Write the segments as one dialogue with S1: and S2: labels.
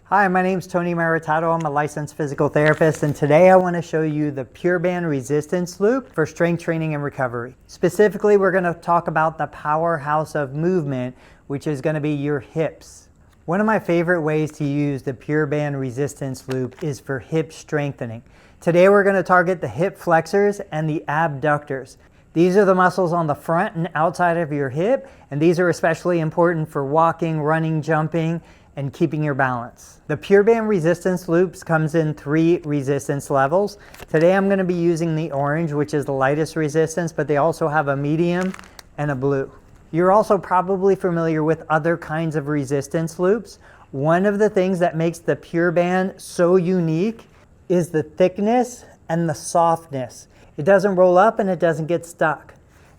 S1: Hi, my name is Tony Maritato. I'm a licensed physical therapist, and today I want to show you the Pure Band resistance loop for strength training and recovery. Specifically, we're going to talk about the powerhouse of movement, which is going to be your hips. One of my favorite ways to use the Pure Band resistance loop is for hip strengthening. Today we're going to target the hip flexors and the abductors. These are the muscles on the front and outside of your hip, and these are especially important for walking, running, jumping, and keeping your balance. The Pure Band resistance loops comes in 3 resistance levels. Today I'm going to be using the orange, which is the lightest resistance, but they also have a medium and a blue. You're also probably familiar with other kinds of resistance loops. One of the things that makes the Pure Band so unique is the thickness and the softness. It doesn't roll up and it doesn't get stuck.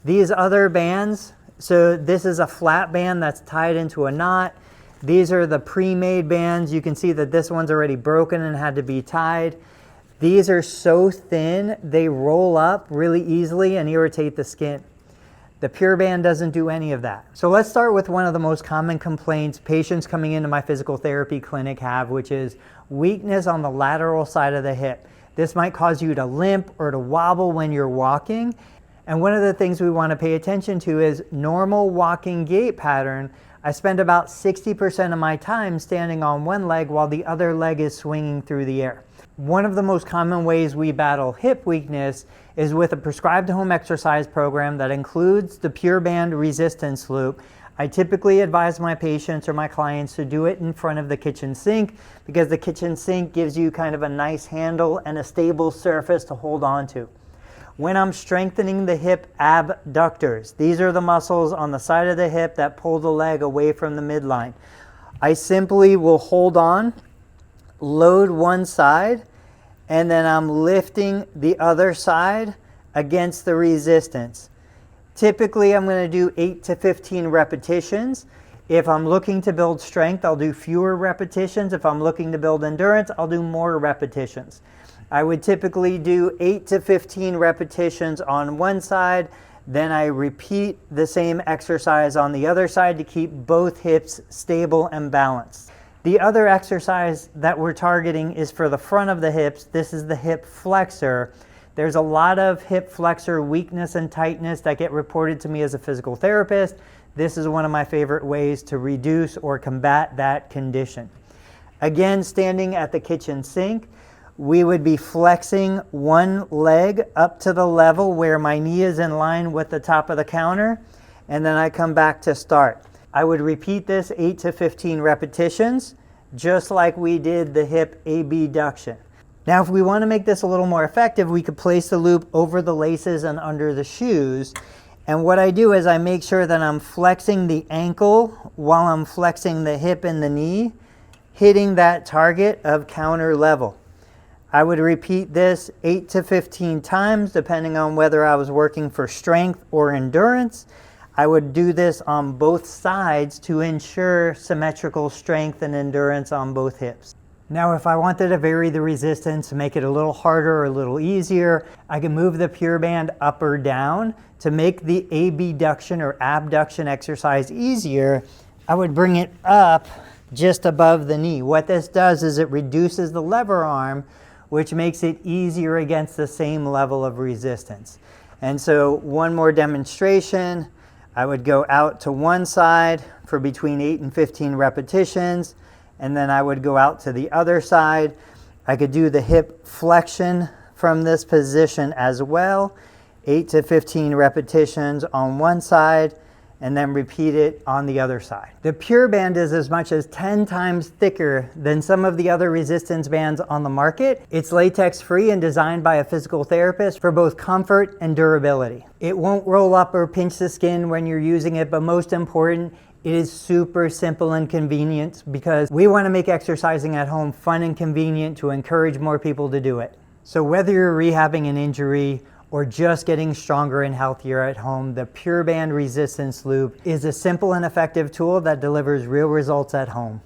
S1: These other bands, so this is a flat band that's tied into a knot. These are the pre-made bands. You can see that this one's already broken and had to be tied. These are so thin, they roll up really easily and irritate the skin. The Pure Band doesn't do any of that. So let's start with one of the most common complaints patients coming into my physical therapy clinic have, which is weakness on the lateral side of the hip. This might cause you to limp or to wobble when you're walking. And one of the things we want to pay attention to is normal walking gait pattern. I spend about 60% of my time standing on one leg while the other leg is swinging through the air. One of the most common ways we battle hip weakness is with a prescribed home exercise program that includes the Pure Band resistance loop. I typically advise my patients or my clients to do it in front of the kitchen sink because the kitchen sink gives you kind of a nice handle and a stable surface to hold on to. When I'm strengthening the hip abductors, these are the muscles on the side of the hip that pull the leg away from the midline. I simply will hold on, load one side, and then I'm lifting the other side against the resistance. Typically, I'm going to do 8 to 15 repetitions. If I'm looking to build strength, I'll do fewer repetitions. If I'm looking to build endurance, I'll do more repetitions. I would typically do 8 to 15 repetitions on one side, then I repeat the same exercise on the other side to keep both hips stable and balanced. The other exercise that we're targeting is for the front of the hips. This is the hip flexor. There's a lot of hip flexor weakness and tightness that get reported to me as a physical therapist. This is one of my favorite ways to reduce or combat that condition. Again, standing at the kitchen sink, we would be flexing one leg up to the level where my knee is in line with the top of the counter, and then I come back to start. I would repeat this 8 to 15 repetitions, just like we did the hip abduction. Now, if we want to make this a little more effective, we could place the loop over the laces and under the shoes. And what I do is I make sure that I'm flexing the ankle while I'm flexing the hip and the knee, hitting that target of counter level. I would repeat this 8 to 15 times, depending on whether I was working for strength or endurance. I would do this on both sides to ensure symmetrical strength and endurance on both hips. Now, if I wanted to vary the resistance to make it a little harder or a little easier, I can move the Pure Band up or down. To make the abduction or abduction exercise easier, I would bring it up just above the knee. What this does is it reduces the lever arm, which makes it easier against the same level of resistance. And so one more demonstration. I would go out to one side for between 8 and 15 repetitions, and then I would go out to the other side. I could do the hip flexion from this position as well, 8 to 15 repetitions on one side, and then repeat it on the other side. The Pure Band is as much as 10 times thicker than some of the other resistance bands on the market. It's latex-free and designed by a physical therapist for both comfort and durability. It won't roll up or pinch the skin when you're using it, but most important, it is super simple and convenient because we want to make exercising at home fun and convenient to encourage more people to do it. So whether you're rehabbing an injury or just getting stronger and healthier at home, the Pure Band resistance loop is a simple and effective tool that delivers real results at home.